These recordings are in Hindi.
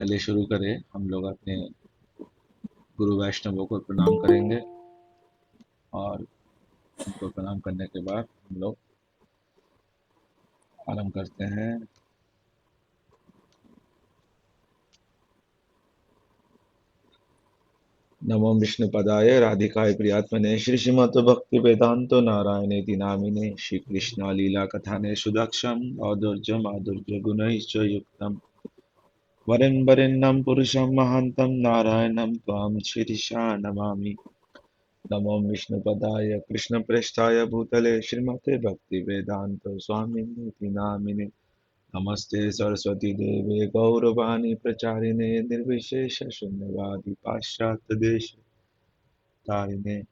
पहले शुरू करें, हम लोग अपने गुरु वैष्णवों को प्रणाम करेंगे और उनको प्रणाम करने के बाद हम लोग आरंभ करते हैं। नमो विष्णुपदाय राधिकाय प्रियात्मने श्री श्रीमद् भक्ति वेदांतो नारायणेति नामिने श्री कृष्ण लीला कथाने सुदक्षम औदुर्य माधुर्य गुणैश्च युक्तम वरें वरेण्यं पुरुषं महान्तं नारायणं त्वां शीर्षा नमामि। नमो विष्णुपदाय कृष्णप्रेष्ठाय भूतले श्रीमते भक्तिवेदान्त स्वामिनिति नामिने नमस्ते सरस्वती देवे गौरवाणी प्रचारिणे निर्विशेष शून्यवादी पाश्चात्य देश तारिणे।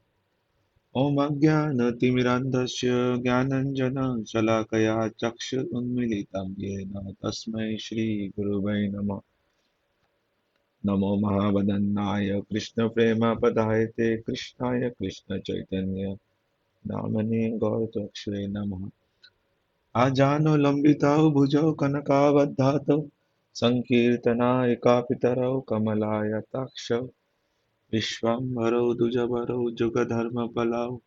ओम अज्ञानतिमिरान्धस्य ज्ञानाञ्जनं शलाकया चक्षुरुन्मीलितं येन तस्मै श्रीगुरुवे नमः। नमो महावदन्नाय कृष्णप्रेमपदायते कृष्णाय कृष्णचैतन्य नामने गौरचक्षुरे नमः। आजानुलम्बितौ भुजौ कनकावधातौ सङ्कीर्तनाय कापितरौ कमलायताक्षौ विश्वम्भरौ द्विजवरौ जुगधर्मपालौ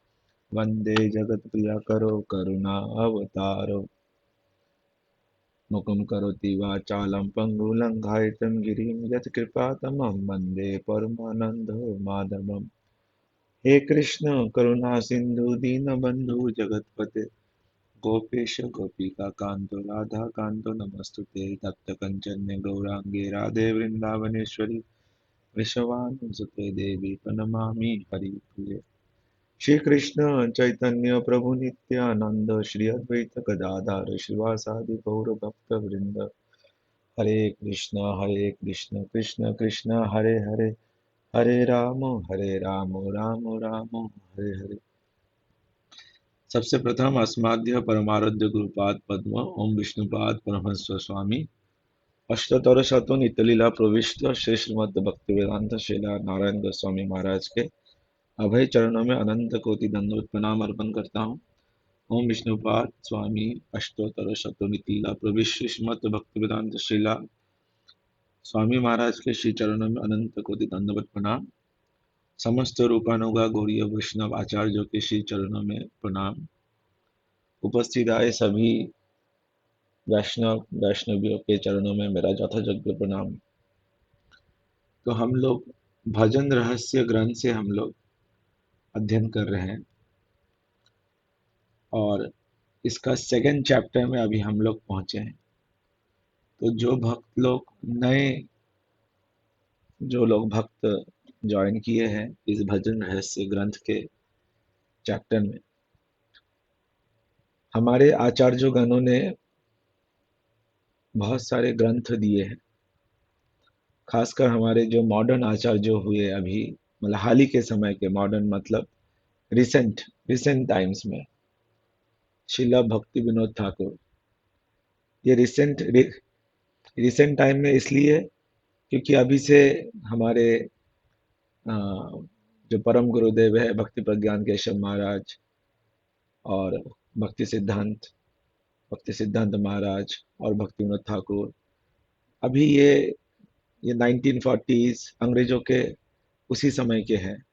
वन्दे जगत्प्रियकरौ करुणावतारौ। मुखं करोति वाचालं पङ्गुलङ्घायितं गिरिं यत्कृपातमं वन्दे परमानन्दो माधवम्। हे कृष्ण करुणा सिन्धु दीनबन्धु जगत्पते गोपेश गोपिकान्तो राधाकान्तो नमस्तुते। तप्तकञ्चन गौराङ्गे राधे वृन्दावनेश्वरि वृषभानुसुते देवी प्रणमामि हरिप्रिये। श्री कृष्ण चैतन्य प्रभु नित्यानंद श्री अद्वैत गदाधर श्रीवासादि गौर भक्त वृंद। हरे कृष्ण कृष्ण कृष्ण हरे हरे हरे राम राम राम हरे हरे। सबसे प्रथम अस्माद्य परमाराध्य गुरुपाद पद्म ओम विष्णुपाद परमहंस स्वामी अष्टोत्तर शतों नित्यलीला प्रविष्ट श्री श्रीमद् भक्तिवेदांत श्रीला नारायण गोस्वामी महाराज के अभय चरणों में अनंत कोटि दंडवत प्रणाम अर्पण करता हूँ। ओम विष्णुपाद स्वामी अष्टोत्तर शतोनितीला प्रविश्य श्रीमद् भक्तिवेदांत श्रीला स्वामी महाराज के श्री चरणों में अनंत कोटि दंडवत प्रणाम। समस्त रूपानुगा गौड़ीय वैष्णव आचार्यों के श्री चरणों में प्रणाम। उपस्थित आए सभी वैष्णव वैष्णवियों के चरणों में मेरा यथायोग्य प्रणाम। तो हम लोग भजन रहस्य ग्रंथ से हम लोग अध्ययन कर रहे हैं और इसका सेकंड चैप्टर में अभी हम लोग पहुंचे हैं। तो जो लोग भक्त ज्वाइन किए हैं इस भजन रहस्य ग्रंथ के चैप्टर में, हमारे आचार्य गणों ने बहुत सारे ग्रंथ दिए हैं। खासकर हमारे जो मॉडर्न आचार्य हुए अभी, मतलब हाल ही के समय के, मॉडर्न मतलब रिसेंट रिसेंट टाइम्स में, शिला भक्ति विनोद ठाकुर। ये रिसेंट टाइम में इसलिए क्योंकि अभी से हमारे जो परम गुरुदेव है भक्ति प्रज्ञान केशव महाराज और भक्ति सिद्धांत महाराज और भक्ति विनोद ठाकुर, अभी ये 1940s अंग्रेजों के उसी समय के हैं।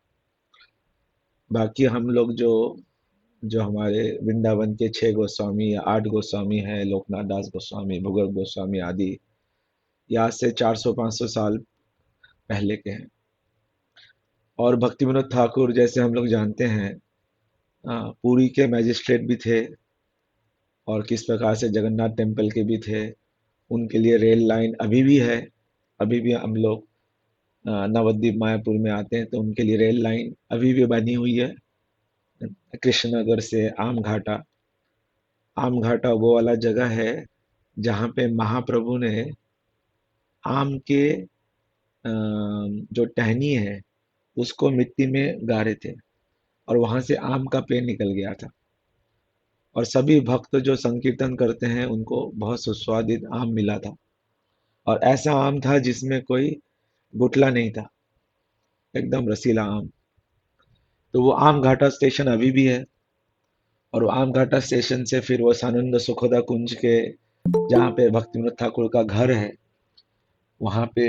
बाकी हम लोग जो जो हमारे वृंदावन के 6 गोस्वामी या 8 गोस्वामी हैं, लोकनाथ दास गोस्वामी, भुगत गोस्वामी आदि, ये आज से 400-500 साल पहले के हैं। और भक्ति विनोद ठाकुर जैसे हम लोग जानते हैं पुरी के मैजिस्ट्रेट भी थे और किस प्रकार से जगन्नाथ टेम्पल के भी थे। उनके लिए रेल लाइन अभी भी है। अभी भी हम लोग नवद्वीप मायापुर में आते हैं तो उनके लिए रेल लाइन अभी भी बनी हुई है। कृष्णनगर से आम घाटा वो वाला जगह है जहाँ पे महाप्रभु ने आम के जो टहनी है उसको मिट्टी में गाड़े थे और वहां से आम का पेड़ निकल गया था। और सभी भक्त जो संकीर्तन करते हैं उनको बहुत सुस्वादित आम मिला था और ऐसा आम था जिसमें कोई गुठला नहीं था, एकदम रसीला आम। तो वो आम घाटा स्टेशन अभी भी है और वो आम घाटा स्टेशन से फिर वो सानंद सुखोदा कुंज के जहाँ पे भक्तिविनोद ठाकुर का घर है वहाँ पे,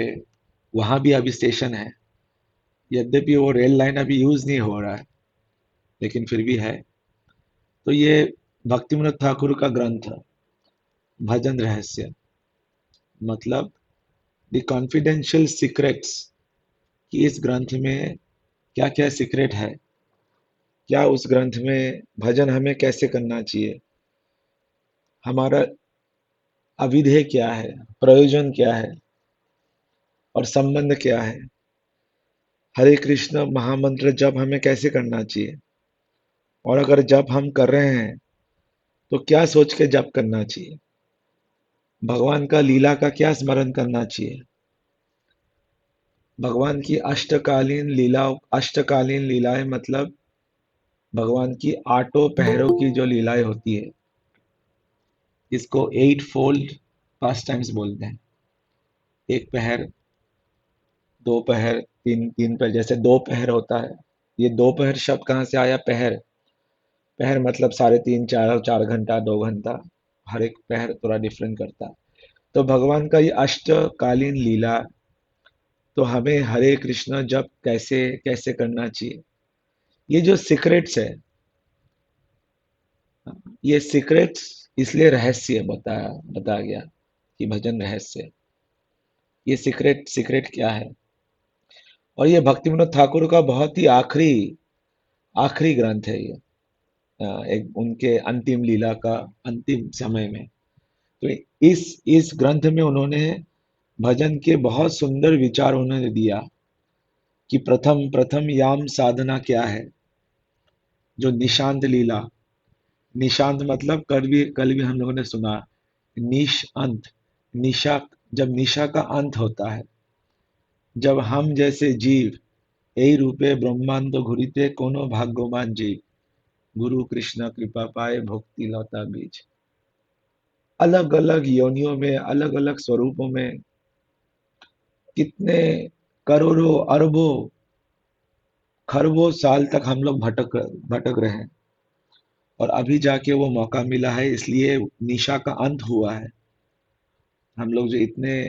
वहाँ भी अभी स्टेशन है। यद्यपि वो रेल लाइन अभी यूज नहीं हो रहा है, लेकिन फिर भी है। तो ये भक्तिविनोद ठाकुर का ग्रंथ भजन रहस्य, मतलब द कॉन्फिडेंशियल सीक्रेट्स, कि इस ग्रंथ में क्या क्या सीक्रेट है, क्या उस ग्रंथ में भजन हमें कैसे करना चाहिए, हमारा अविधेय क्या है, प्रयोजन क्या है और संबंध क्या है, हरे कृष्ण महामंत्र जप हमें कैसे करना चाहिए, और अगर जप हम कर रहे हैं तो क्या सोच के जप करना चाहिए, भगवान का लीला का क्या स्मरण करना चाहिए, भगवान की अष्टकालीन लीलाएं मतलब भगवान की आठों पहरों की जो लीलाएं होती है, इसको एट फोल्ड पास टाइम्स बोलते हैं। एक पहर, दो पहर, तीन तीन पहर, जैसे दो पहर होता है। ये दो पहर शब्द कहाँ से आया? पहर, पहर मतलब साढ़े तीन, चार, 4 घंटा, 2 घंटा, हर एक पहर थोड़ा डिफरेंट करता है। तो भगवान का ये अष्टकालीन लीला, तो हमें हरे कृष्ण जप कैसे कैसे करना चाहिए, ये जो सीक्रेट्स है, ये सीक्रेट्स इसलिए रहस्य बताया गया कि भजन रहस्य, ये सीक्रेट सीक्रेट क्या है। और ये भक्ति विनोद ठाकुर का बहुत ही आखिरी आखिरी ग्रंथ है ये, एक उनके अंतिम लीला का अंतिम समय में। तो इस ग्रंथ में उन्होंने भजन के बहुत सुंदर विचार उन्होंने दिया कि प्रथम प्रथम याम साधना क्या है, जो निशांत लीला, निशांत मतलब कल भी हम लोगों ने सुना, निश अंत, निशा, जब निशा का अंत होता है, जब हम जैसे जीव यही रूपे ब्रह्मांड घुरिते कोनो भाग्यवान जीव, गुरु कृष्ण कृपा पाए भक्ति लता बीज। अलग अलग योनियों में, अलग अलग स्वरूपों में, कितने करोड़ों अरबों खरबों साल तक हम लोग भटक भटक रहे हैं, और अभी जाके वो मौका मिला है, इसलिए निशा का अंत हुआ है। हम लोग जो इतने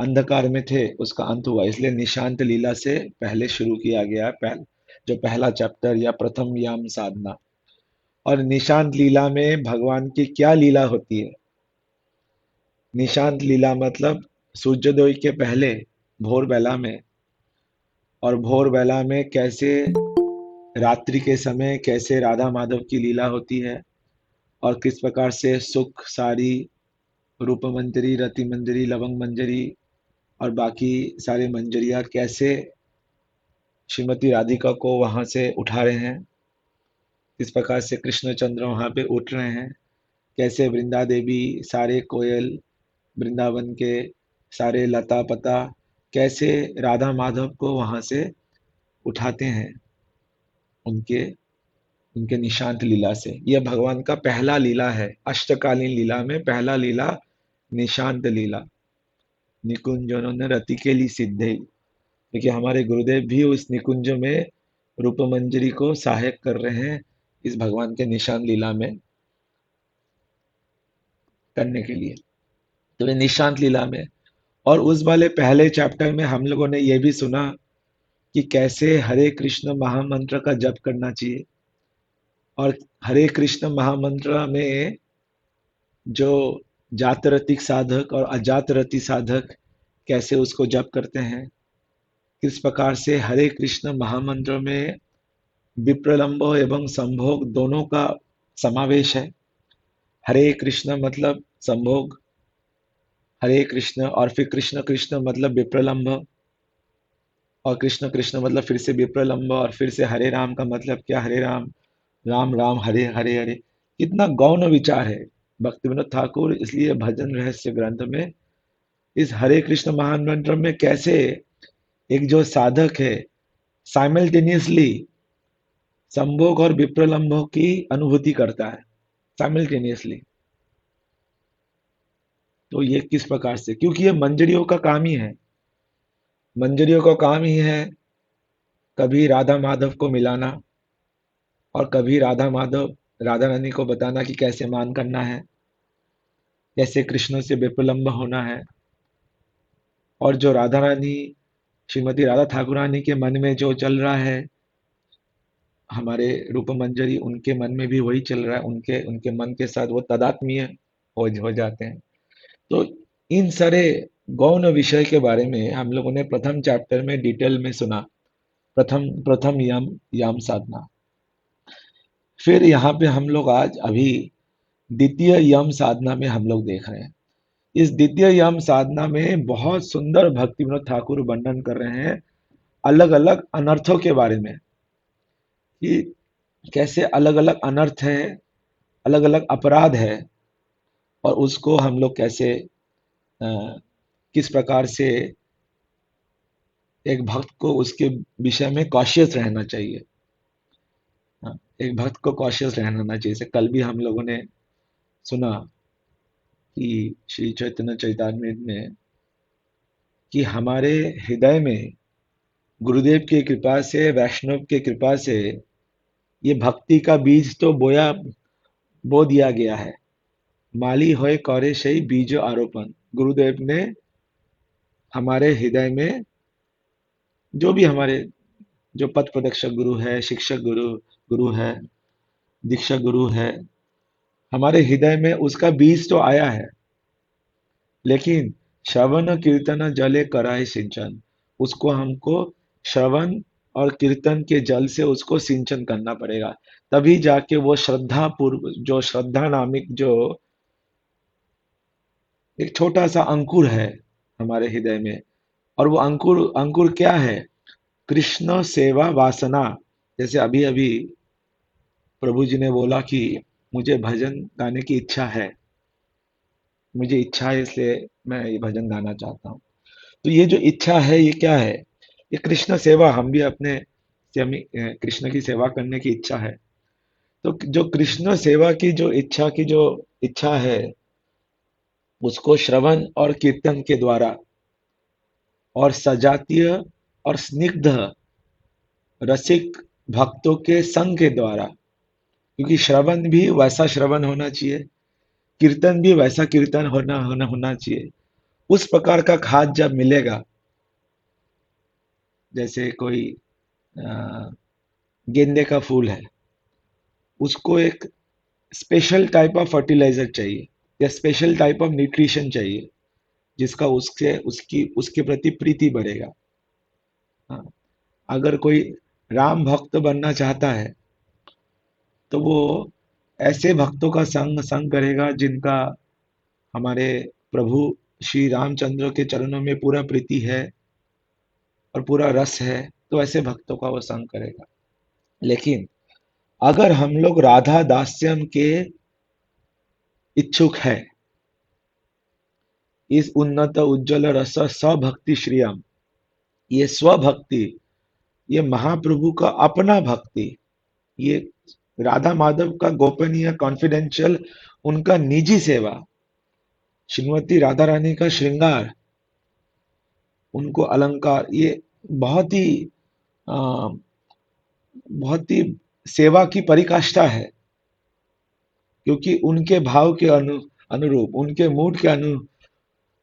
अंधकार में थे उसका अंत हुआ, इसलिए निशांत लीला से पहले शुरू किया गया, जो पहला चैप्टर या प्रथम याम साधना। और निशांत लीला में भगवान की क्या लीला होती है? निशांत लीला मतलब सूर्योदय के पहले, भोर बेला में, और भोर बेला में कैसे रात्रि के समय कैसे राधा माधव की लीला होती है, और किस प्रकार से सुख सारी, रूप मंजरी, रति मंजरी, लवंग मंजरी और बाकी सारे मंजरिया कैसे श्रीमती राधिका को वहां से उठा रहे हैं, किस प्रकार से कृष्णचंद्र वहां पे उठ रहे हैं, कैसे वृंदा देवी, सारे कोयल वृंदावन के, सारे लता पता कैसे राधा माधव को वहां से उठाते हैं, उनके उनके निशांत लीला से। यह भगवान का पहला लीला है, अष्टकालीन लीला में पहला लीला निशांत लीला, निकुंजनों ने रति के लिए सिद्धे। देखिए हमारे गुरुदेव भी उस निकुंज में रूप मंजरी को सहायक कर रहे हैं, इस भगवान के निशांत लीला में करने के लिए। तो ये निशांत लीला में, और उस वाले पहले चैप्टर में हम लोगों ने ये भी सुना कि कैसे हरे कृष्ण महामंत्र का जप करना चाहिए, और हरे कृष्ण महामंत्र में जो जातरतिक साधक और अजातरति साधक कैसे उसको जप करते हैं, किस प्रकार से हरे कृष्ण महामंत्र में विप्रलंब एवं संभोग दोनों का समावेश है। हरे कृष्ण मतलब संभोग, हरे कृष्ण, और फिर कृष्ण कृष्ण मतलब विप्रलंब, और कृष्ण कृष्ण मतलब फिर से विप्रलंब, और फिर से हरे राम का मतलब क्या? हरे राम, राम राम हरे हरे हरे। कितना गौण विचार है भक्तिविनोद ठाकुर, इसलिए भजन रहस्य ग्रंथ में इस हरे कृष्ण महामंत्र में कैसे एक जो साधक है साइमल्टेनियसली संभोग और विप्रलंभ की अनुभूति करता है, साइमल्टेनियसली। तो ये किस प्रकार से, क्योंकि ये मंजरियों का काम ही है, मंजरियों का काम ही है कभी राधा माधव को मिलाना, और कभी राधा माधव, राधा रानी को बताना कि कैसे मान करना है, कैसे कृष्ण से विप्रलंब होना है। और जो राधा रानी, श्रीमती राधा ठाकुरानी के मन में जो चल रहा है, हमारे रूप मंजरी उनके मन में भी वही चल रहा है, उनके उनके मन के साथ वो तादात्म्य हो जाते हैं। तो इन सारे गौण विषय के बारे में हम लोगों ने प्रथम चैप्टर में डिटेल में सुना। प्रथम प्रथम यम याम साधना। फिर यहाँ पे हम लोग आज अभी द्वितीय यम साधना में हम लोग देख रहे हैं। इस द्वितीय यम साधना में बहुत सुंदर भक्ति विनोद ठाकुर वर्णन कर रहे हैं अलग अलग अनर्थों के बारे में, कि कैसे अलग अलग अनर्थ है, अलग अलग अपराध है, और उसको हम लोग कैसे किस प्रकार से एक भक्त को उसके विषय में कॉशियस रहना चाहिए। एक भक्त को कॉशियस रहना चाहिए। जैसे कल भी हम लोगों ने सुना कि श्री चैतन्य चैतामृत में कि हमारे हृदय में गुरुदेव की कृपा से, वैष्णव की कृपा से ये भक्ति का बीज तो बो दिया गया है। माली होए करे सही बीज आरोपण। गुरुदेव ने हमारे हृदय में जो भी हमारे जो पथ प्रदर्शक गुरु है, शिक्षक गुरु गुरु है, दीक्षक गुरु है, हमारे हृदय में उसका बीज तो आया है, लेकिन श्रवण कीर्तन जले कराए सिंचन, उसको हमको श्रवण और कीर्तन के जल से उसको सिंचन करना पड़ेगा। तभी जाके वो श्रद्धा पूर्व, जो श्रद्धा नामिक जो एक छोटा सा अंकुर है हमारे हृदय में, और वो अंकुर अंकुर क्या है? कृष्ण सेवा वासना। जैसे अभी अभी प्रभु जी ने बोला कि मुझे भजन गाने की इच्छा है, मुझे इच्छा है इसलिए मैं ये भजन गाना चाहता हूँ। तो ये जो इच्छा है ये क्या है? ये कृष्ण सेवा, हम भी अपने से हमें कृष्ण की सेवा करने की इच्छा है। तो जो कृष्ण सेवा की जो इच्छा है, उसको श्रवण और कीर्तन के द्वारा और सजातीय और स्निग्ध रसिक भक्तों के संग के द्वारा, क्योंकि श्रवण भी वैसा श्रवण होना चाहिए, कीर्तन भी वैसा कीर्तन होना चाहिए। उस प्रकार का खाद जब मिलेगा, जैसे कोई अ, गेंदे का फूल है, उसको एक स्पेशल टाइप ऑफ फर्टिलाइजर चाहिए या स्पेशल टाइप ऑफ न्यूट्रिशन चाहिए, जिसका उसके उसकी उसके प्रति प्रीति बढ़ेगा। हाँ, अगर कोई राम भक्त बनना चाहता है, तो वो ऐसे भक्तों का संग संग करेगा जिनका हमारे प्रभु श्री रामचंद्र के चरणों में पूरा प्रीति है और पूरा रस है, तो ऐसे भक्तों का वो संग करेगा। लेकिन अगर हम लोग राधा दास्यम के इच्छुक है, इस उन्नत उज्जवल रस स्वभक्ति श्रियम, ये स्वभक्ति, ये महाप्रभु का अपना भक्ति, ये राधा माधव का गोपनीय कॉन्फिडेंशियल, उनका निजी सेवा, श्रीमती राधा रानी का श्रृंगार, उनको अलंकार, ये बहुत ही आ, बहुत ही सेवा की परिकाष्ठा है। क्योंकि उनके भाव के अनुरूप, उनके मूड के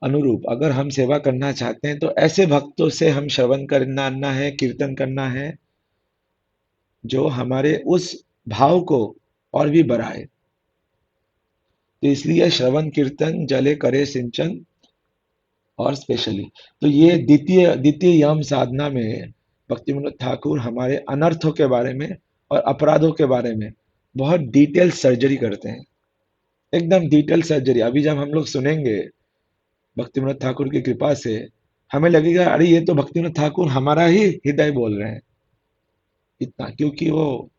अनुरूप अगर हम सेवा करना चाहते हैं, तो ऐसे भक्तों से हम श्रवण करना है, कीर्तन करना है, जो हमारे उस भाव को और भी बढ़ाए। तो इसलिए श्रवण कीर्तन जले करे सिंचन, और स्पेशली तो ये द्वितीय द्वितीय यम साधना में भक्ति विनोद ठाकुर हमारे अनर्थों के बारे में और अपराधों के बारे में बहुत डिटेल सर्जरी करते हैं, एकदम डिटेल सर्जरी। अभी जब हम लोग सुनेंगे भक्ति विनोद ठाकुर की कृपा से, हमें लगेगा अरे ये तो भक्ति विनोद ठाकुर हमारा ही हृदय बोल रहे हैं, इतना, क्योंकि वो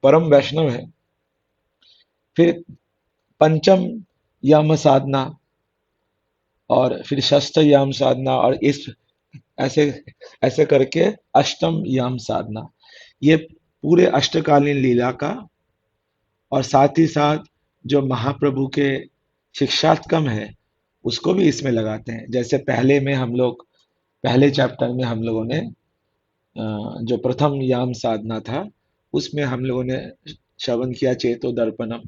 परम वैष्णव है। फिर पंचम यम साधना, और फिर षष्ठ याम साधना, और इस ऐसे ऐसे करके अष्टम याम साधना, ये पूरे अष्टकालीन लीला का, और साथ ही साथ जो महाप्रभु के शिक्षात्मक है उसको भी इसमें लगाते हैं। जैसे पहले में हम लोग, पहले चैप्टर में हम लोगों ने जो प्रथम याम साधना था, उसमें हम लोगों ने श्रवण किया चेतो दर्पणम,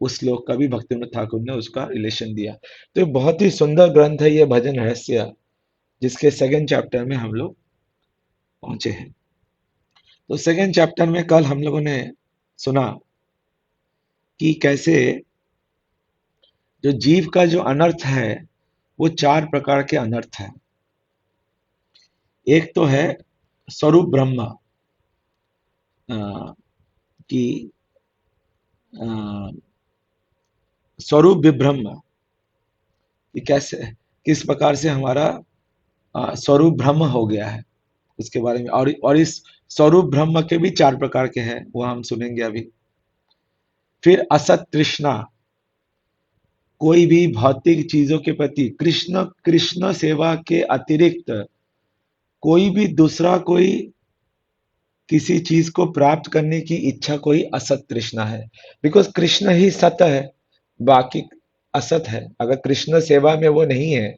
उस श्लोक का भी भक्तिविनोद ठाकुर ने उसका रिलेशन दिया। तो ये बहुत ही सुंदर ग्रंथ है ये भजन रहस्य। जिसके सेकंड चैप्टर में हम लोग पहुंचे हैं। तो सेकंड चैप्टर में कल हम लोगों ने सुना कि कैसे जो जीव का जो अनर्थ है वो चार प्रकार के अनर्थ है। एक तो है स्वरूप ब्रह्म की स्वरूप विभ्रम, कि कैसे किस प्रकार से हमारा स्वरूप भ्रम हो गया है उसके बारे में। और इस स्वरूप ब्रह्म के भी चार प्रकार के हैं, वो हम सुनेंगे अभी। फिर असत तृष्णा, कोई भी भौतिक चीजों के प्रति कृष्ण कृष्ण सेवा के अतिरिक्त कोई भी दूसरा कोई किसी चीज को प्राप्त करने की इच्छा, कोई असत तृष्णा है। बिकॉज कृष्ण ही सत है, बाकी असत है। अगर कृष्ण सेवा में वो नहीं है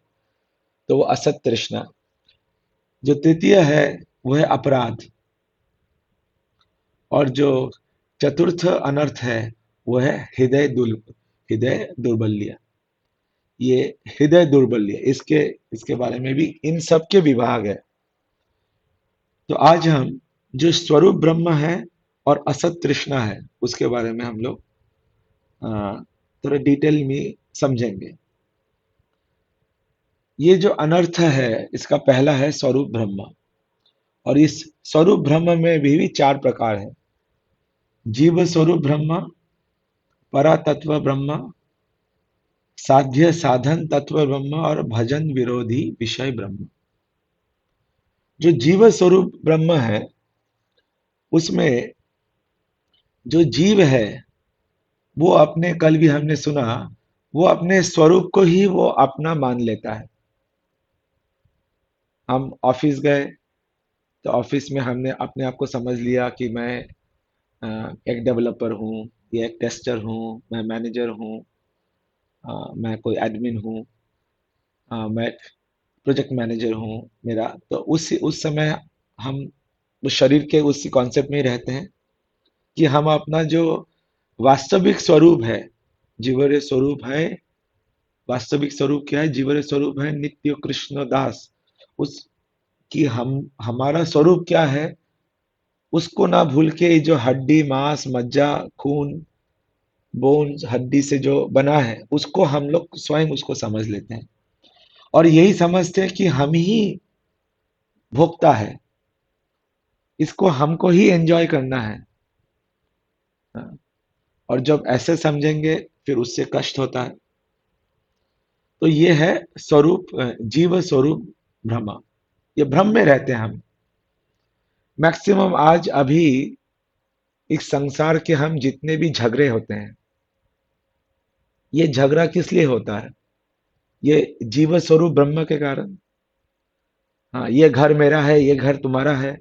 तो वो असत तृष्णा। जो तृतीय है वो है अपराध। और जो चतुर्थ अनर्थ है वो है हृदय दुर्बल्य। ये हृदय दुर्बल्य, इसके इसके बारे में भी इन सब के विभाग है। तो आज हम जो स्वरूप ब्रह्म है और असत तृष्णा है उसके बारे में हम लोग थोड़ा डिटेल में समझेंगे। ये जो अनर्थ है इसका पहला है स्वरूप ब्रह्म। और इस स्वरूप ब्रह्म में भी चार प्रकार है। जीव स्वरूप ब्रह्म, परातत्व ब्रह्म, साध्य साधन तत्व ब्रह्म और भजन विरोधी विषय ब्रह्म। जो जीव स्वरूप ब्रह्म है उसमें जो जीव है वो अपने, कल भी हमने सुना, वो अपने स्वरूप को ही वो अपना मान लेता है। हम ऑफिस गए तो ऑफिस में हमने अपने आप को समझ लिया कि मैं एक डेवलपर हूँ, या एक टेस्टर हूँ, मैं मैनेजर हूँ, मैं कोई एडमिन हूँ, मैं प्रोजेक्ट मैनेजर हूँ मेरा। तो उस समय हम उस शरीर के उसी कॉन्सेप्ट में ही रहते हैं कि हम अपना जो वास्तविक स्वरूप है, जीवरे स्वरूप है, वास्तविक स्वरूप क्या है, जीवरे स्वरूप है नित्य कृष्ण दास। उस कि हम हमारा स्वरूप क्या है उसको ना भूल के ये जो हड्डी मांस मज्जा खून बोन्स हड्डी से जो बना है उसको हम लोग स्वयं उसको समझ लेते हैं। और यही समझते हैं कि हम ही भोक्ता है, इसको हमको ही एंजॉय करना है। हाँ, और जब ऐसे समझेंगे फिर उससे कष्ट होता है। तो ये है स्वरूप, जीव स्वरूप भ्रम। ये भ्रम में रहते हैं हम मैक्सिमम। आज अभी इस संसार के हम जितने भी झगड़े होते हैं, ये झगड़ा किस लिए होता है? ये जीव स्वरूप ब्रह्म के कारण। हाँ, ये घर मेरा है, ये घर तुम्हारा है,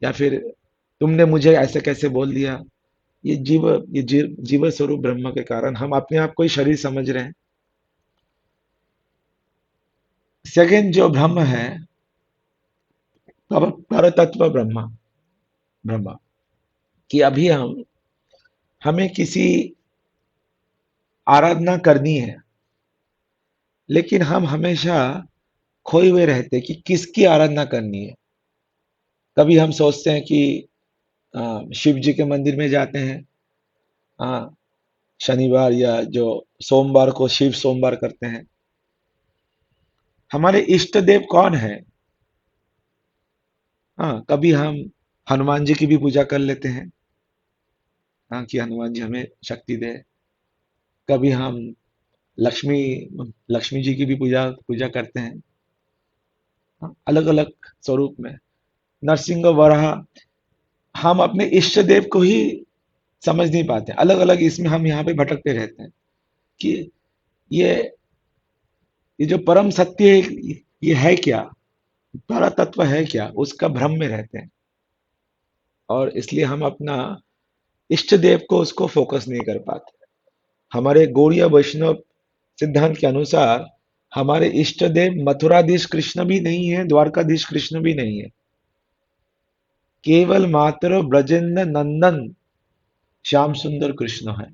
या फिर तुमने मुझे ऐसे कैसे बोल दिया। ये जीव स्वरूप ब्रह्म के कारण हम अपने आप को ही शरीर समझ रहे हैं। सेकंड जो ब्रह्म है परतत्व ब्रह्म, ब्रह्म कि अभी हमें किसी आराधना करनी है, लेकिन हम हमेशा खोए हुए रहते कि किसकी आराधना करनी है। कभी हम सोचते हैं कि शिव जी के मंदिर में जाते हैं, हाँ, शनिवार या जो सोमवार को शिव सोमवार करते हैं। हमारे इष्ट देव कौन है? हाँ, कभी हम हनुमान जी की भी पूजा कर लेते हैं, हाँ, कि हनुमान जी हमें शक्ति दे। कभी हम लक्ष्मी लक्ष्मी जी की भी पूजा पूजा करते हैं, हाँ, अलग अलग स्वरूप में। नरसिंह वराह, हम अपने इष्ट देव को ही समझ नहीं पाते, अलग अलग इसमें हम यहाँ पे भटकते रहते हैं कि ये ये जो परम सत्य है ये है क्या, परा तत्व है क्या, उसका भ्रम में रहते हैं। और इसलिए हम अपना इष्ट देव को उसको फोकस नहीं कर पाते। हमारे गौड़ीय वैष्णव सिद्धांत के अनुसार हमारे इष्ट देव मथुराधीश कृष्ण भी नहीं है, द्वारकाधीश कृष्ण भी नहीं है। केवल मात्र ब्रजेंद्र नंदन श्याम सुंदर कृष्ण है,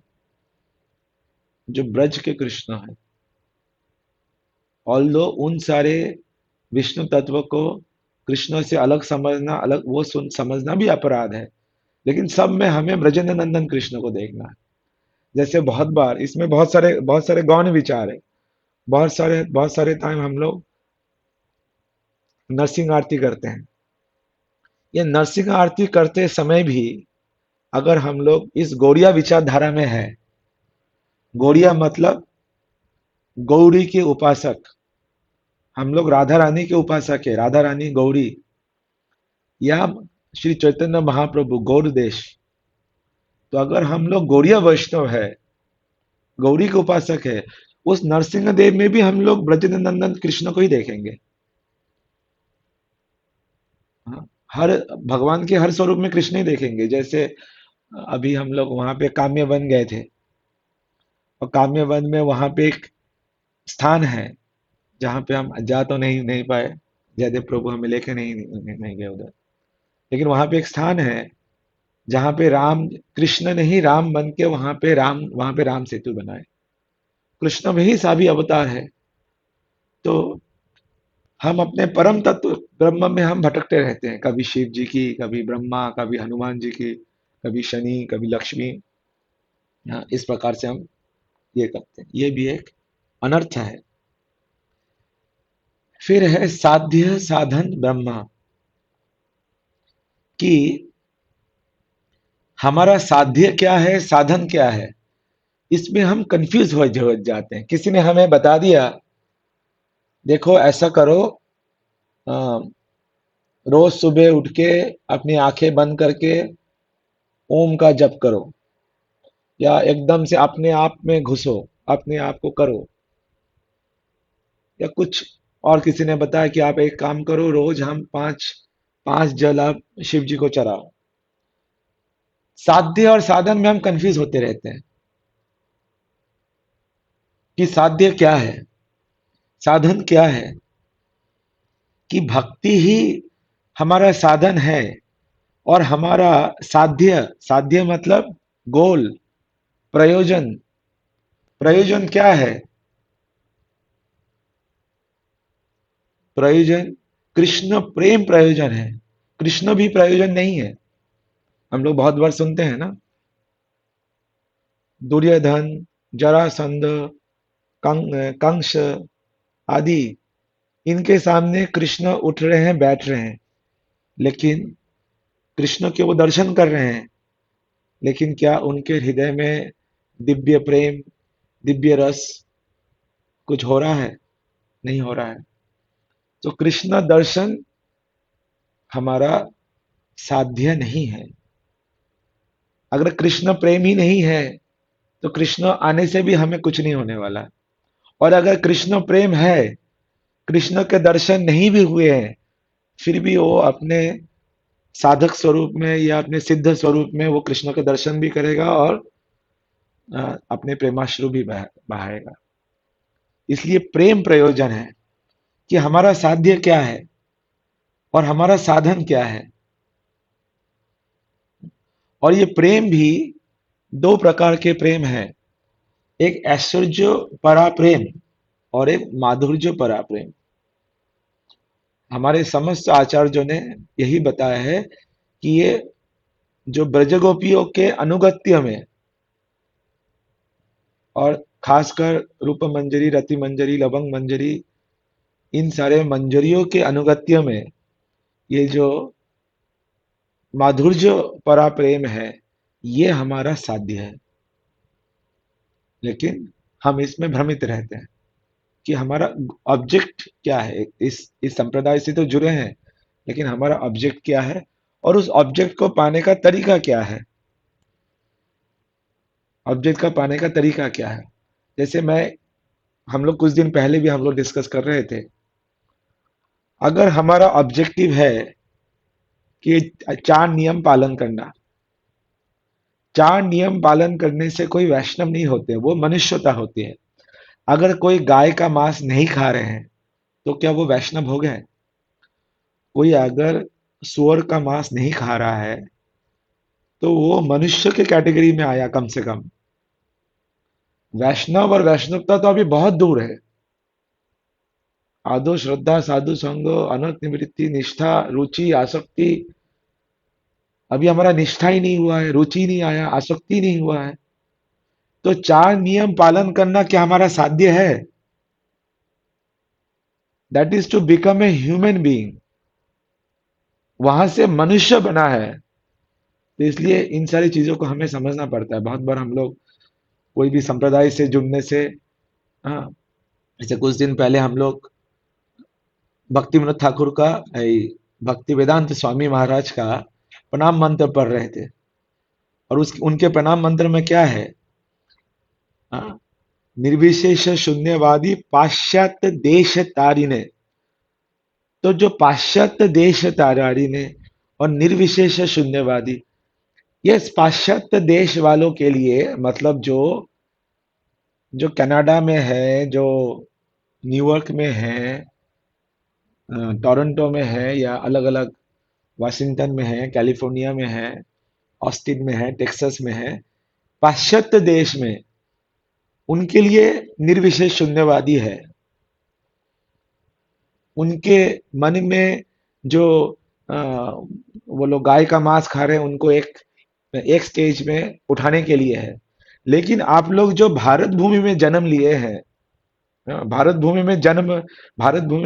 जो ब्रज के कृष्ण है। ऑल्दो उन सारे विष्णु तत्व को कृष्ण से अलग समझना, अलग वो समझना भी अपराध है। लेकिन सब में हमें ब्रजेंद्र नंदन कृष्ण को देखना है। जैसे बहुत बार इसमें बहुत सारे गौण विचार है। बहुत सारे टाइम हम लोग नरसिंह आरती करते हैं। ये नरसिंह आरती करते समय भी अगर हम लोग इस गौड़िया विचारधारा में है, गौड़िया मतलब गौरी के उपासक, हम लोग राधा रानी के उपासक है, राधा रानी गौरी, या श्री चैतन्य महाप्रभु गौर देश। तो अगर हम लोग गौड़िया वैष्णव है, गौरी के उपासक है, उस नरसिंह देव में भी हम लोग ब्रजेंद्र नंदन कृष्ण को ही देखेंगे। हाँ, हर भगवान के हर स्वरूप में कृष्ण ही देखेंगे। जैसे अभी हम लोग वहां पे काम्य वन गए थे, और काम्य वन में वहां पे एक स्थान है जहाँ पे हम जा तो नहीं नहीं पाए, जयदेव प्रभु हमें लेके नहीं गए उधर। लेकिन वहां पे एक स्थान है जहाँ पे राम, कृष्ण ने ही राम बन के वहां पे राम सेतु बनाए। कृष्ण में ही सभी अवतार है। तो हम अपने परम तत्व ब्रह्म में हम भटकते रहते हैं, कभी शिव जी की, कभी ब्रह्मा, कभी हनुमान जी की, कभी शनि, कभी लक्ष्मी। हाँ, इस प्रकार से हम ये करते हैं, ये भी एक अनर्थ है। फिर है साध्य साधन ब्रह्मा, कि हमारा साध्य क्या है, साधन क्या है, इसमें हम कंफ्यूज हो जाते हैं। किसी ने हमें बता दिया, देखो ऐसा करो, अ, रोज सुबह उठ के अपनी आंखें बंद करके ओम का जप करो, या एकदम से अपने आप में घुसो, अपने आप को करो, या कुछ और किसी ने बताया कि आप एक काम करो, रोज हम पांच पांच जल आप शिव जी को चढ़ाओ। साध्य और साधन में हम कंफ्यूज होते रहते हैं कि साध्य क्या है, साधन क्या है। कि भक्ति ही हमारा साधन है, और हमारा साध्य, साध्य मतलब गोल, प्रयोजन, प्रयोजन क्या है, प्रयोजन कृष्ण प्रेम प्रयोजन है। कृष्ण भी प्रयोजन नहीं है। हम लोग बहुत बार सुनते हैं ना, दुर्योधन, जरासंध, कंस आदि, इनके सामने कृष्ण उठ रहे हैं, बैठ रहे हैं, लेकिन कृष्ण के वो दर्शन कर रहे हैं, लेकिन क्या उनके हृदय में दिव्य प्रेम, दिव्य रस कुछ हो रहा है? नहीं हो रहा है। तो कृष्ण दर्शन हमारा साध्य नहीं है। अगर कृष्ण प्रेम ही नहीं है तो कृष्ण आने से भी हमें कुछ नहीं होने वाला। और अगर कृष्ण प्रेम है, कृष्ण के दर्शन नहीं भी हुए हैं, फिर भी वो अपने साधक स्वरूप में या अपने सिद्ध स्वरूप में वो कृष्ण के दर्शन भी करेगा, और अपने प्रेमाश्रु भी बहाएगा। इसलिए प्रेम प्रयोजन है, कि हमारा साध्य क्या है और हमारा साधन क्या है। और ये प्रेम भी दो प्रकार के प्रेम है, एक ऐश्वर्य परा प्रेम और एक माधुर्य परा प्रेम। हमारे समस्त आचार्यों ने यही बताया है कि ये जो ब्रजगोपियों के अनुगत्य में, और खासकर रूप मंजरी, रति मंजरी, लवंग मंजरी, इन सारे मंजरियों के अनुगत्य में ये जो माधुर्य परा प्रेम है, ये हमारा साध्य है। लेकिन हम इसमें भ्रमित रहते हैं कि हमारा ऑब्जेक्ट क्या है। इस संप्रदाय से तो जुड़े हैं, लेकिन हमारा ऑब्जेक्ट क्या है, और उस ऑब्जेक्ट को पाने का तरीका क्या है। ऑब्जेक्ट का पाने का तरीका क्या है? जैसे मैं, हम लोग कुछ दिन पहले भी हम लोग डिस्कस कर रहे थे, अगर हमारा ऑब्जेक्टिव है कि चार नियम पालन करना, चार नियम पालन करने से कोई वैष्णव नहीं होते, वो मनुष्यता होती है। अगर कोई गाय का मांस नहीं खा रहे हैं तो क्या वो वैष्णव हो गए? कोई अगर सुअर का मांस नहीं खा रहा है तो वो मनुष्य के कैटेगरी में आया कम से कम। वैष्णव और वैष्णवता तो अभी बहुत दूर है। आदो श्रद्धा साधु संग अनर्थ निवृत्ति निष्ठा रुचि आसक्ति। अभी हमारा निष्ठा ही नहीं हुआ है, रुचि नहीं आया, आसक्ति नहीं हुआ है। तो चार नियम पालन करना क्या हमारा साध्य है? That is to become a human being. वहां से मनुष्य बना है। तो इसलिए इन सारी चीजों को हमें समझना पड़ता है। बहुत बार हम लोग कोई भी संप्रदाय से जुड़ने से, हाँ, जैसे कुछ दिन पहले हम लोग भक्ति विनोद ठाकुर का भक्ति वेदांत स्वामी महाराज का प्रणाम मंत्र पढ़ रहे थे। और उस उनके प्रणाम मंत्र में क्या है? हाँ, निर्विशेष शून्यवादी पाश्चात्य देश तारिणे। तो जो पाश्चात्य देश तारिणे और निर्विशेष शून्यवादी, ये पाश्चात्य देश वालों के लिए, मतलब जो जो कनाडा में है, जो न्यूयॉर्क में है, टोरंटो में है, या अलग अलग वाशिंगटन में है, कैलिफोर्निया में है, ऑस्टिन में है, टेक्सास में है, पाश्चात्य देश में, उनके लिए निर्विशेष शून्यवादी है। उनके मन में जो वो लोग गाय का मांस खा रहे हैं, उनको एक एक स्टेज में उठाने के लिए है। लेकिन आप लोग जो भारत भूमि में जन्म लिए हैं, भारत भूमि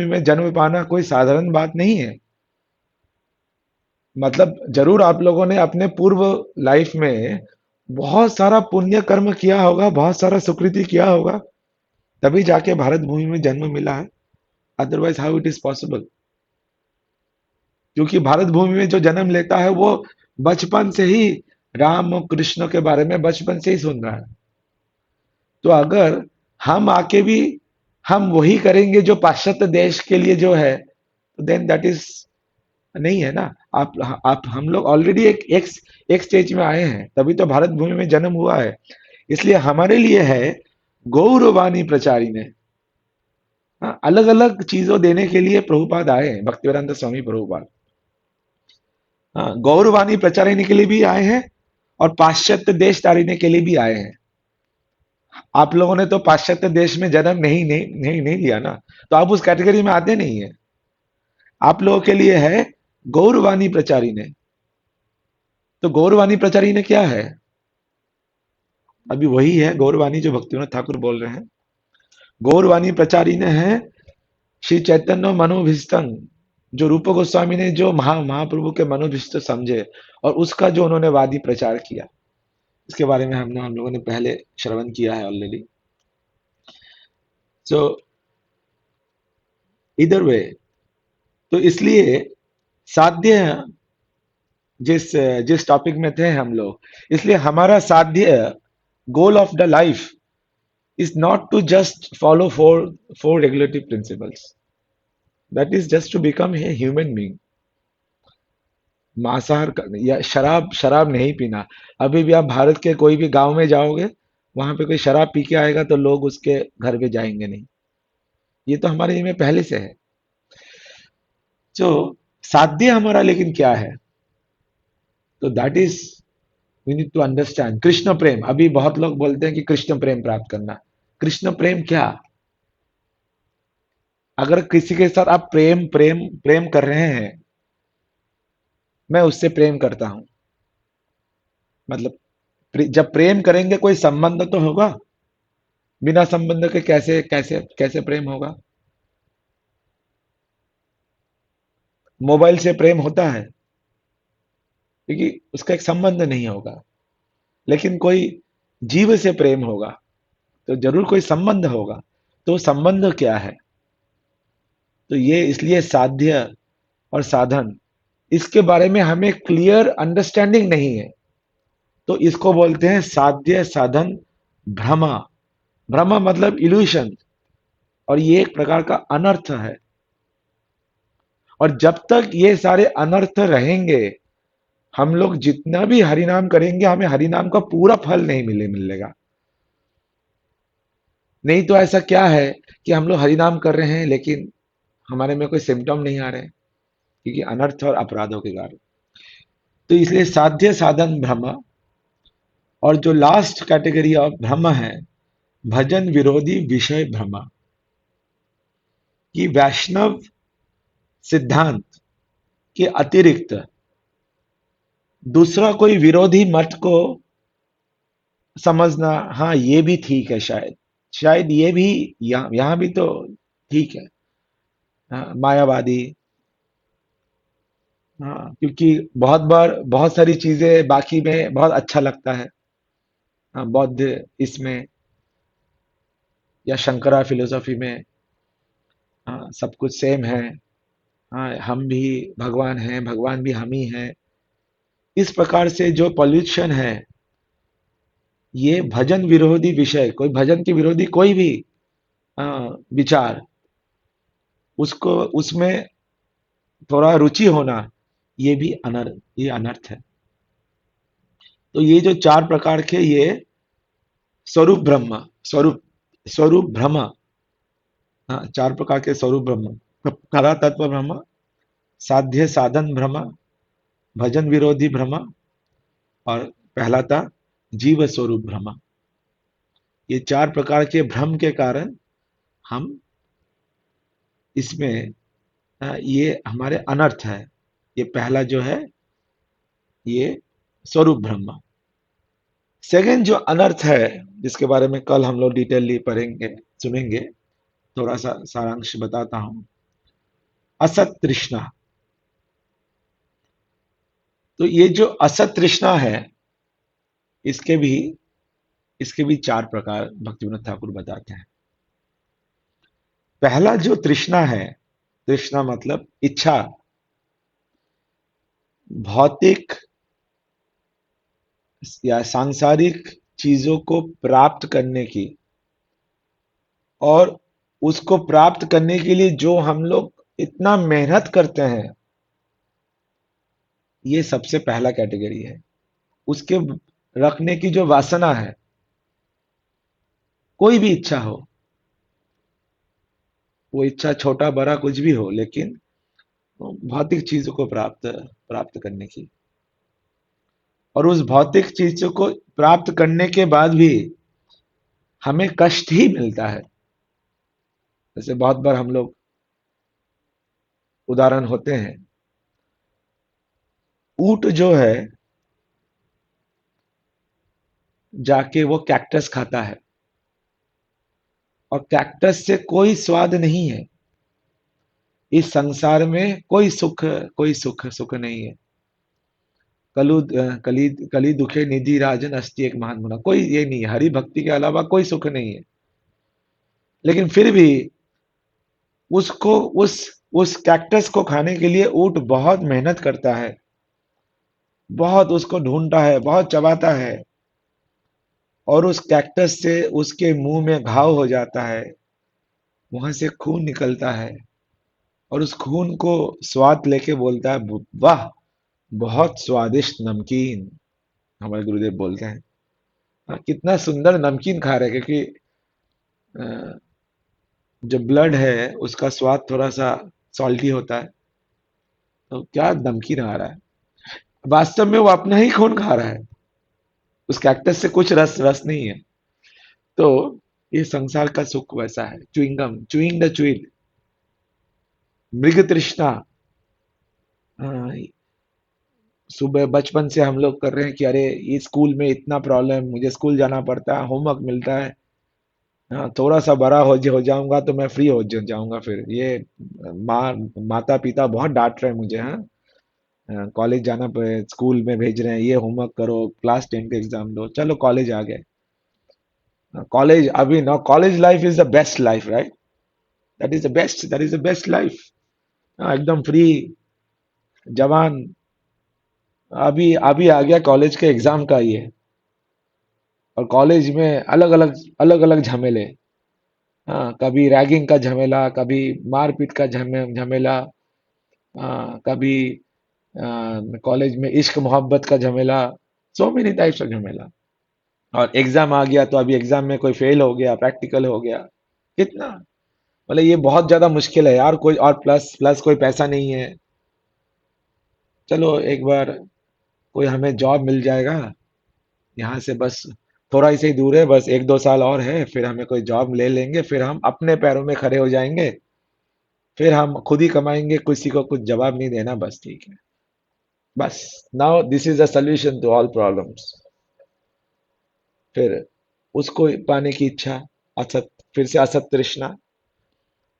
में जन्म पाना कोई साधारण बात नहीं है। मतलब जरूर आप लोगों ने अपने पूर्व लाइफ में बहुत सारा पुण्य कर्म किया होगा, बहुत सारा सुकृति किया होगा, तभी जाके भारत भूमि में जन्म मिला है। Otherwise how it is possible? क्योंकि भारत भूमि में जो जन्म लेता है वो बचपन से ही राम और कृष्ण के बारे में बचपन से ही सुन रहा है। तो अगर हम आके भी हम वही करेंगे जो पाश्चात्य देश के लिए जो है, तो देन दैट इज नहीं है ना। आप हम लोग ऑलरेडी एक स्टेज में आए हैं, तभी तो भारत भूमि में जन्म हुआ है। इसलिए हमारे लिए है गौरवाणी प्रचारी ने, अलग अलग चीजों देने के लिए प्रभुपाद आए हैं, भक्तिवेदांत स्वामी प्रभुपाद। हाँ, गौरवाणी प्रचारिणी के लिए भी आए हैं और पाश्चात्य देश तारिने के लिए भी आए हैं। आप लोगों ने तो पाश्चात्य देश में जन्म नहीं लिया ना, तो आप उस कैटेगरी में आते नहीं है। आप लोगों के लिए है गौरवाणी प्रचारी ने। तो गौरवाणी प्रचारी ने क्या है? अभी वही है गौरवाणी जो भक्तिविनोद ठाकुर बोल रहे हैं। गौरवाणी प्रचारी ने है श्री चैतन्य मनोभीष्टं, जो रूप गोस्वामी ने जो महाप्रभु के मनोभीष्ट समझे और उसका जो उन्होंने वादी प्रचार किया, इसके बारे में हम लोगों ने पहले श्रवण किया है ऑलरेडी। सो इधर वे, तो इसलिए साध्य, जिस जिस टॉपिक में थे हम लोग, इसलिए हमारा साध्य, goal of the life is not to just follow four regulative principles. That is just to become a human being. मांसाहार या शराब नहीं पीना। अभी भी आप भारत के कोई भी गांव में जाओगे, वहां पे कोई शराब पी के आएगा तो लोग उसके घर पे जाएंगे नहीं। ये तो हमारे में पहले से है। जो साध्य हमारा लेकिन क्या है? तो that is we need to understand Krishna प्रेम। अभी बहुत लोग बोलते हैं कि कृष्ण प्रेम प्राप्त करना। कृष्ण प्रेम क्या? अगर किसी के साथ आप प्रेम प्रेम प्रेम कर रहे हैं, मैं उससे प्रेम करता हूं, मतलब जब प्रेम करेंगे कोई संबंध तो होगा। बिना संबंध के कैसे कैसे कैसे प्रेम होगा? मोबाइल से प्रेम होता है क्योंकि उसका एक संबंध नहीं होगा। लेकिन कोई जीव से प्रेम होगा तो जरूर कोई संबंध होगा। तो संबंध क्या है? तो ये इसलिए साध्य और साधन, इसके बारे में हमें क्लियर अंडरस्टैंडिंग नहीं है। तो इसको बोलते हैं साध्य साधन भ्रम। भ्रम मतलब इल्यूशन, और ये एक प्रकार का अनर्थ है। और जब तक ये सारे अनर्थ रहेंगे, हम लोग जितना भी हरिनाम करेंगे, हमें हरिनाम का पूरा फल नहीं मिलेगा। नहीं तो ऐसा क्या है कि हम लोग हरिनाम कर रहे हैं लेकिन हमारे में कोई सिम्टम नहीं आ रहे हैं, क्योंकि अनर्थ और अपराधों के कारण। तो इसलिए साध्य साधन भ्रम, और जो लास्ट कैटेगरी ऑफ भ्रम है, भजन विरोधी विषय भ्रम। कि वैष्णव सिद्धांत के अतिरिक्त दूसरा कोई विरोधी मत को समझना, हाँ ये भी ठीक है, शायद ये भी यहाँ भी तो ठीक है। हाँ, मायावादी। हाँ, क्योंकि बहुत बार बहुत सारी चीजें बाकी में बहुत अच्छा लगता है। हाँ, बौद्ध इसमें या शंकरा फिलोसॉफी में, हाँ सब कुछ सेम है। हाँ, हम भी भगवान हैं, भगवान भी हम ही हैं। इस प्रकार से जो पॉल्यूशन है, ये भजन विरोधी विषय, कोई भजन के विरोधी कोई भी विचार, उसको उसमें थोड़ा रुचि होना, ये अनर्थ है। तो ये जो चार प्रकार के, ये स्वरूप ब्रह्म, स्वरूप स्वरूप ब्रह्म, हाँ चार प्रकार के स्वरूप ब्रह्म, परा तत्व ब्रह्म, साध्य साधन ब्रह्म, भजन विरोधी ब्रह्म, और पहला था जीव स्वरूप ब्रह्म। ये चार प्रकार के भ्रम के कारण हम इसमें, ये हमारे अनर्थ है। ये पहला जो है, ये स्वरूप ब्रह्म। सेकंड जो अनर्थ है, जिसके बारे में कल हम लोग डिटेलली पढ़ेंगे, सुनेंगे, थोड़ा सा सारांश बताता हूं। असत तृष्णा। तो ये जो असत तृष्णा है, इसके भी इसके भी चार प्रकार भक्तिविनोद ठाकुर बताते हैं। पहला जो तृष्णा है, तृष्णा मतलब इच्छा, भौतिक या सांसारिक चीजों को प्राप्त करने की, और उसको प्राप्त करने के लिए जो हम लोग इतना मेहनत करते हैं, ये सबसे पहला कैटेगरी है। उसके रखने की जो वासना है, कोई भी इच्छा हो, वो इच्छा छोटा बड़ा कुछ भी हो, लेकिन भौतिक चीजों को प्राप्त प्राप्त करने की, और उस भौतिक चीजों को प्राप्त करने के बाद भी हमें कष्ट ही मिलता है। जैसे बहुत बार हम लोग उदाहरण होते हैं, ऊंट जो है जाके वो कैक्टस खाता है, और कैक्टस से कोई स्वाद नहीं है। इस संसार में कोई सुख नहीं है। कलु कली कली दुखे निधि राजन अस्ति एक महान गुना, कोई ये नहीं है, हरि भक्ति के अलावा कोई सुख नहीं है। लेकिन फिर भी उसको उस कैक्टस को खाने के लिए ऊंट बहुत मेहनत करता है, बहुत उसको ढूंढता है, बहुत चबाता है, और उस कैक्टस से उसके मुंह में घाव हो जाता है, वहां से खून निकलता है, और उस खून को स्वाद लेके बोलता है, वाह बहुत स्वादिष्ट नमकीन। हमारे गुरुदेव बोलते हैं, हाँ, कितना सुंदर नमकीन खा रहे हैं, क्योंकि अ, जो ब्लड है उसका स्वाद थोड़ा सा सॉल्टी होता है, तो क्या नमकीन आ रहा है। वास्तव में वो अपना ही खून खा रहा है, उस कैक्टस से कुछ रस रस नहीं है। तो ये संसार का सुख वैसा है, च्युइंगम, चुइंग द च्युइंग। मृग तृष्णा, सुबह बचपन से हम लोग कर रहे हैं कि अरे ये स्कूल में इतना प्रॉब्लम, मुझे स्कूल जाना पड़ता है, होमवर्क मिलता है। हाँ, थोड़ा सा बड़ा हो जाऊंगा तो मैं फ्री हो जाऊंगा। फिर ये माँ माता पिता बहुत डांट रहे हैं मुझे, हाँ कॉलेज जाना पड़े, स्कूल में भेज रहे हैं, ये होमवर्क करो, क्लास 10 का एग्जाम दो, चलो कॉलेज आ गए। कॉलेज अभी ना, college life is the best life, right? That is the best life. एकदम फ्री, जवान। अभी अभी आ गया कॉलेज के एग्जाम का ये, और कॉलेज में अलग अलग झमेले। हाँ, कभी रैगिंग का झमेला, कभी मारपीट का झमेला, हाँ, कभी कॉलेज में इश्क मोहब्बत का झमेला, सो मेनी टाइप्स ऑफ झमेला। और एग्जाम आ गया तो अभी एग्जाम में कोई फेल हो गया, प्रैक्टिकल हो गया, कितना, मतलब ये बहुत ज्यादा मुश्किल है यार। कोई और प्लस प्लस कोई पैसा नहीं है। चलो एक बार कोई हमें जॉब मिल जाएगा, यहाँ से बस थोड़ा ही सही दूर है, बस 1-2 साल और है, फिर हमें कोई जॉब ले लेंगे, फिर हम अपने पैरों में खड़े हो जाएंगे। फिर हम खुद ही कमाएंगे, किसी को कुछ जवाब नहीं देना, बस ठीक है। बस, now this is the solution to all problems. फिर उसको पाने की इच्छा, असत, फिर से असत तृष्णा।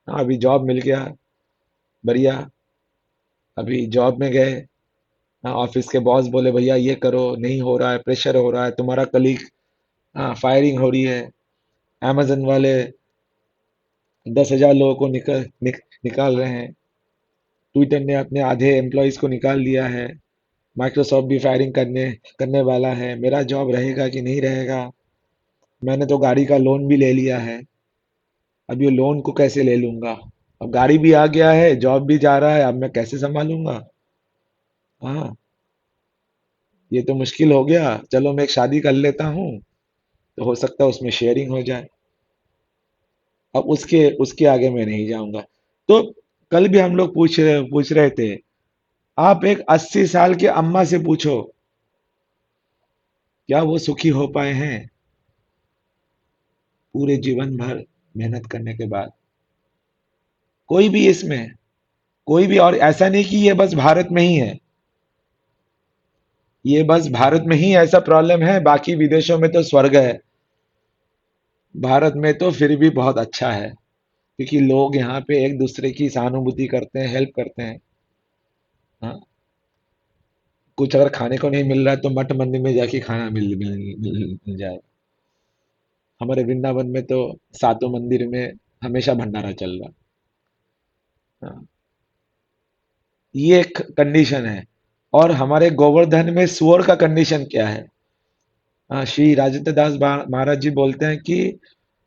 हाँ, अभी जॉब मिल गया, बढ़िया। अभी जॉब में गए, हाँ, ऑफिस के बॉस बोले भैया ये करो, नहीं हो रहा है, प्रेशर हो रहा है, तुम्हारा कलीग, हाँ, फायरिंग हो रही है। अमेजन वाले 10,000 लोगों को निकाल रहे हैं। ट्विटर ने अपने आधे एम्प्लॉयज को निकाल दिया है। माइक्रोसॉफ्ट भी फायरिंग करने करने वाला है। मेरा जॉब रहेगा कि नहीं रहेगा? मैंने तो गाड़ी का लोन भी ले लिया है। अब ये लोन को कैसे ले लूंगा? अब गाड़ी भी आ गया है, जॉब भी जा रहा है, अब मैं कैसे संभालूंगा? हाँ, ये तो मुश्किल हो गया। चलो मैं एक शादी कर लेता हूँ, तो हो सकता है उसमें शेयरिंग हो जाए। अब उसके उसके आगे मैं नहीं जाऊंगा। तो कल भी हम लोग पूछ रहे थे, आप एक 80 साल के अम्मा से पूछो, क्या वो सुखी हो पाए हैं पूरे जीवन भर मेहनत करने के बाद? कोई भी इसमें, कोई भी। और ऐसा नहीं कि ये बस भारत में ही है, ये बस भारत में ही ऐसा प्रॉब्लम है, बाकी विदेशों में तो स्वर्ग है। भारत में तो फिर भी बहुत अच्छा है, क्योंकि लोग यहाँ पे एक दूसरे की सहानुभूति करते हैं, हेल्प करते हैं। हाँ, कुछ अगर खाने को नहीं मिल रहा है तो मठ मंदिर में जाके खाना मिल जाए। हमारे वृंदावन में तो सातों मंदिर में हमेशा भंडारा चल रहा। हाँ, ये एक कंडीशन है। और हमारे गोवर्धन में सुअर का कंडीशन क्या है? हाँ, श्री राजेंद्र दास महाराज जी बोलते हैं कि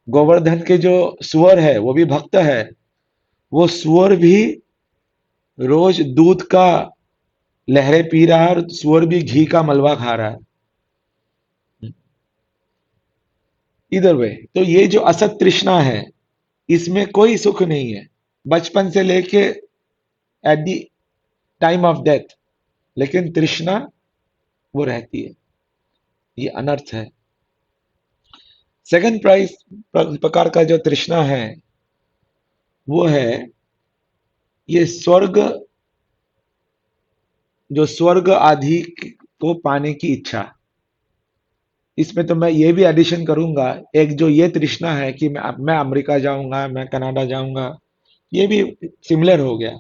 गोवर्धन के जो सुअर है वो भी भक्त है। वो सुअर भी रोज दूध का लहरें पी रहा है, और सुअर भी घी का मलवा खा रहा है। इधर वे तो ये जो असत तृष्णा है, इसमें कोई सुख नहीं है, बचपन से लेके at the time of death. लेकिन तृष्णा वो रहती है, ये अनर्थ है। सेकंड प्राइस प्रकार का जो तृष्णा है, वो है ये स्वर्ग, जो स्वर्ग आदि को पाने की इच्छा। इसमें तो मैं ये भी एडिशन करूंगा, एक जो ये तृष्णा है कि मैं अमेरिका जाऊंगा, मैं कनाडा जाऊंगा, ये भी सिमिलर हो गया।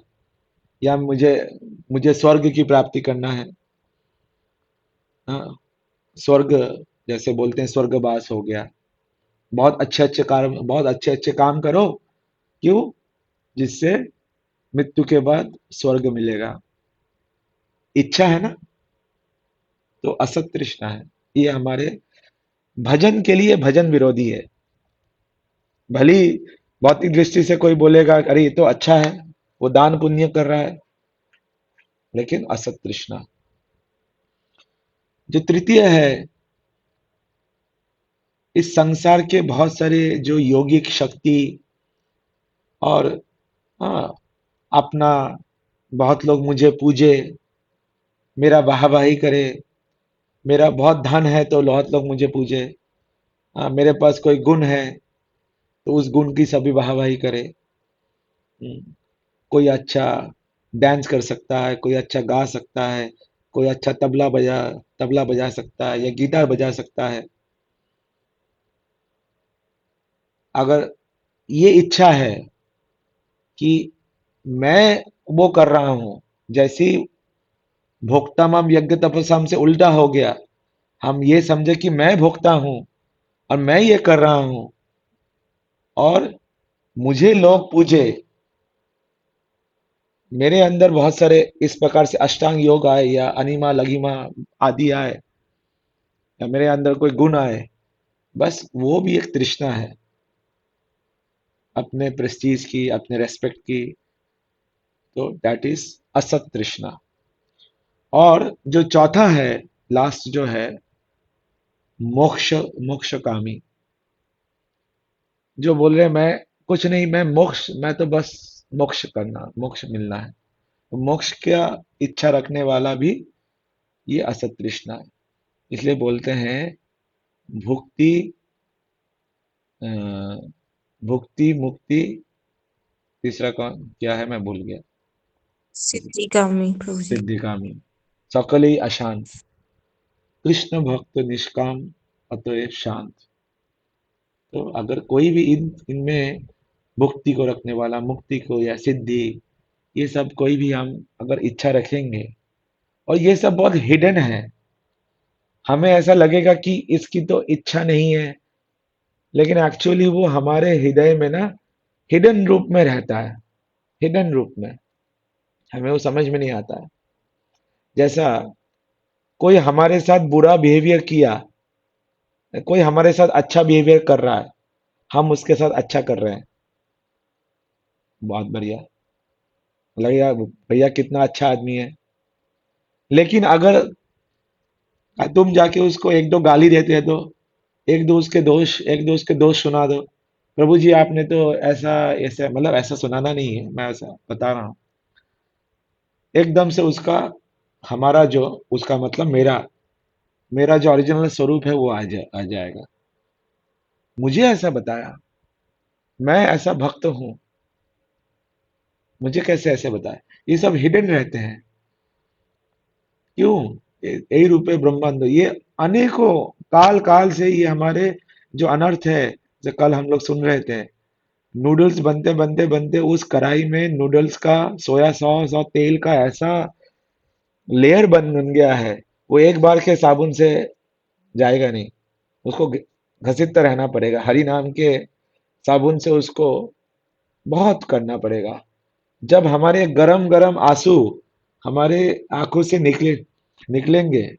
या मुझे मुझे स्वर्ग की प्राप्ति करना है। हाँ, स्वर्ग, जैसे बोलते हैं स्वर्गवास हो गया। बहुत अच्छे अच्छे काम करो। क्यों? जिससे मृत्यु के बाद स्वर्ग मिलेगा। इच्छा है ना? तो असत तृष्णा है। ये हमारे भजन के लिए भजन विरोधी है। भली भौतिक दृष्टि से कोई बोलेगा अरे ये तो अच्छा है, वो दान पुण्य कर रहा है, लेकिन असत तृष्णा। जो तृतीय है, इस संसार के बहुत सारे जो योगिक शक्ति और, हाँ, अपना, बहुत लोग मुझे पूजे, मेरा वाहवाही करे, मेरा बहुत धन है तो बहुत लोग मुझे पूजे, हाँ, मेरे पास कोई गुण है तो उस गुण की सभी वाहवाही करे। कोई अच्छा डांस कर सकता है, कोई अच्छा गा सकता है, कोई अच्छा तबला बजा सकता है या गिटार बजा सकता है। अगर ये इच्छा है कि मैं वो कर रहा हूं, जैसी भोक्तामम यज्ञ तपस्याम से उल्टा हो गया। हम ये समझे कि मैं भोक्ता हूं और मैं ये कर रहा हूं और मुझे लोग पूजे। मेरे अंदर बहुत सारे इस प्रकार से अष्टांग योग आए या अनिमा लघिमा आदि आए, या मेरे अंदर कोई गुण आए, बस वो भी एक तृष्णा है, अपने प्रेस्टीज की, अपने रेस्पेक्ट की। तो दैट इज असत तृष्णा। और जो चौथा है, लास्ट जो है, मोक्ष, मोक्ष कामी, जो बोल रहे हैं मैं कुछ नहीं, मैं मोक्ष, मैं तो बस मोक्ष करना, मोक्ष मिलना है। तो मोक्ष का इच्छा रखने वाला भी ये असत तृष्णा है। इसलिए बोलते हैं भुक्ति, अ, भुक्ति मुक्ति तीसरा कौन क्या है, मैं भूल गया। सिद्धिगामी प्रभु जी। सिद्धिकामी। सकल ही अशांत, कृष्ण भक्त निष्काम, अतएव शांत। तो अगर कोई भी इनमें मुक्ति को रखने वाला, मुक्ति को या सिद्धि, ये सब कोई भी हम अगर इच्छा रखेंगे, और ये सब बहुत हिडन है, हमें ऐसा लगेगा कि इसकी तो इच्छा नहीं है, लेकिन एक्चुअली वो हमारे हृदय में ना हिडन रूप में रहता है, हिडन रूप में, हमें वो समझ में नहीं आता है। जैसा कोई हमारे साथ बुरा बिहेवियर किया, कोई हमारे साथ अच्छा बिहेवियर कर रहा है, हम उसके साथ अच्छा कर रहे हैं, बहुत बढ़िया लगेगा, भैया कितना अच्छा आदमी है। लेकिन अगर तुम जाके उसको एक दो गाली देते हैं, तो एक दो उसके दोष सुना दो, प्रभु जी आपने तो ऐसा ऐसा, मतलब ऐसा सुनाना नहीं है, मैं ऐसा बता रहा हूँ, एकदम से उसका, हमारा जो, उसका मतलब मेरा मेरा जो ओरिजिनल स्वरूप है वो आ जाएगा। मुझे ऐसा बताया, मैं ऐसा भक्त हूँ, मुझे कैसे ऐसे बताया, ये सब हिडन रहते हैं। क्यों? यही रूपे ब्रह्मांड, ये अनेकों काल काल से ये हमारे जो अनर्थ है, जो कल हम लोग सुन रहे थे, नूडल्स बनते बनते बनते उस कढ़ाई में नूडल्स का सोया सॉस और तेल का ऐसा लेयर बन गया है, वो एक बार के साबुन से जाएगा नहीं, उसको घसीटता रहना पड़ेगा, हरि नाम के साबुन से उसको बहुत करना पड़ेगा। जब हमारे गरम गरम आंसू हमारे आंखों से निकलेंगे,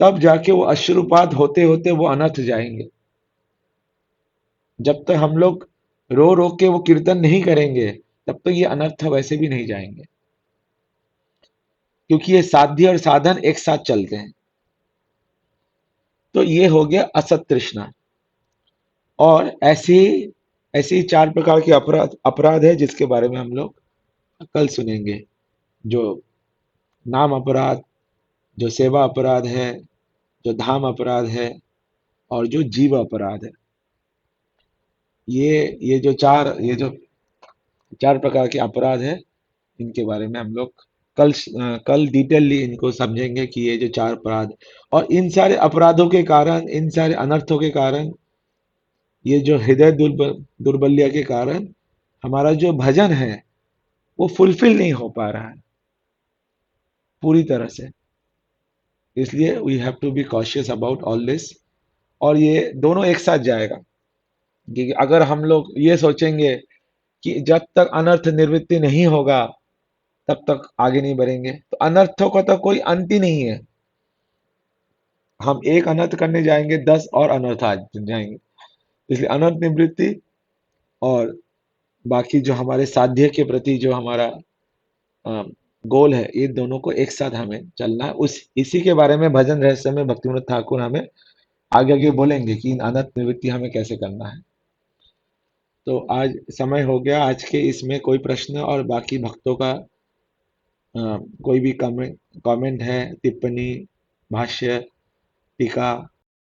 तब जाके वो अश्रुपात होते होते वो अनर्थ जाएंगे। जब तक हम लोग रो रो के वो कीर्तन नहीं करेंगे, तब तक ये अनर्थ वैसे भी नहीं जाएंगे, क्योंकि ये साध्य और साधन एक साथ चलते हैं। तो ये हो गया असत तृष्णा। और ऐसी चार प्रकार के अपराध अपराध है, जिसके बारे में हम लोग कल सुनेंगे। जो नाम अपराध, जो सेवा अपराध है, जो धाम अपराध है, और जो जीव अपराध है। ये जो चार प्रकार के अपराध है, इनके बारे में हम लोग कल डिटेलली इनको समझेंगे कि ये जो चार अपराध, और इन सारे अपराधों के कारण, इन सारे अनर्थों के कारण, ये जो हृदय दुर्बल्य के कारण हमारा जो भजन है वो फुलफिल नहीं हो पा रहा है पूरी तरह से। इसलिए we have to be cautious about all this. और ये दोनों एक साथ जाएगा, कि अगर हम लोग ये सोचेंगे कि जब तक अनर्थ निवृत्ति नहीं होगा तब तक आगे नहीं बढ़ेंगे, तो अनर्थों का तो कोई अंत ही नहीं है। हम एक अनर्थ करने जाएंगे, 10 और अनर्थ आ जाएंगे। इसलिए अनर्थ निवृत्ति और बाकी जो हमारे साध्य के प्रति जो हमारा गोल है, ये दोनों को एक साथ हमें चलना है। उस इसी के बारे में भजन रहस्य में भक्तिविनोद ठाकुर हमें आगे आगे बोलेंगे कि इन अनर्थ निवृत्ति हमें कैसे करना है। तो आज समय हो गया, आज के इसमें कोई प्रश्न और बाकी भक्तों का कोई भी कमेंट है, टिप्पणी, भाष्य, टीका,